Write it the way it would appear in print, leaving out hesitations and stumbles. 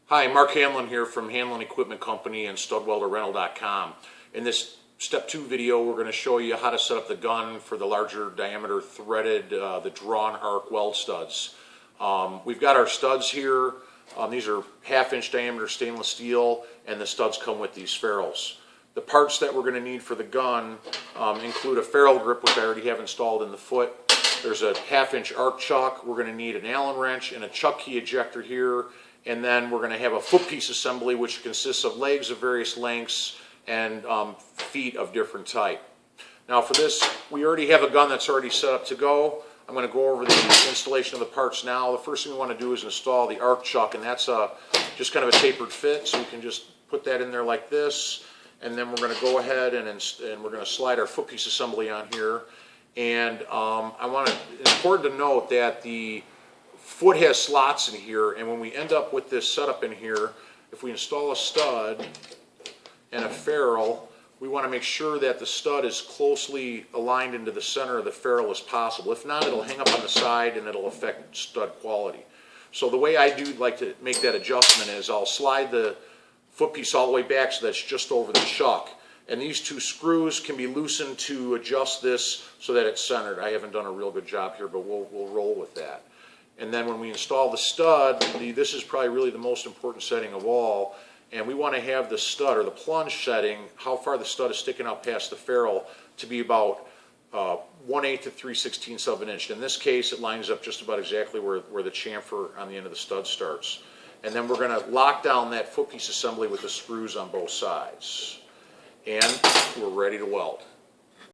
Hi, Mark Hanlon here from Hanlon Equipment Company and StudWelderRental.com. In this Step 2 video, we're going to show you how to set up the gun for the larger diameter threaded, the Drawn Arc Weld Studs. We've got our studs here. These are 1/2 inch diameter stainless steel, and the studs come with these ferrules. The parts that we're going to need for the gun include a ferrule grip, which I already have installed in the foot. There's a 1/2 inch arc chuck. We're going to need an Allen wrench and a chuck key ejector here. And then we're going to have a foot piece assembly, which consists of legs of various lengths and feet of different type. Now for this, we already have a gun that's already set up to go. I'm going to go over the installation of the parts now. The first thing we want to do is install the arc chuck, and that's just kind of a tapered fit, so we can just put that in there like this. And then we're going to go ahead and we're going to slide our foot piece assembly on here. And it's important to note that the foot has slots in here, and when we end up with this setup in here, if we install a stud and a ferrule, we want to make sure that the stud is closely aligned into the center of the ferrule as possible. If not, it'll hang up on the side and it'll affect stud quality. So the way I do like to make that adjustment is I'll slide the foot piece all the way back so that's just over the chuck. And these two screws can be loosened to adjust this so that it's centered. I haven't done a real good job here, but we'll roll with that. And then when we install the stud, this is probably really the most important setting of all, and we want to have the stud, or the plunge setting, how far the stud is sticking out past the ferrule, to be about 1/8 to 3/16 of an inch. In this case, it lines up just about exactly where the chamfer on the end of the stud starts. And then we're going to lock down that foot piece assembly with the screws on both sides. And we're ready to weld.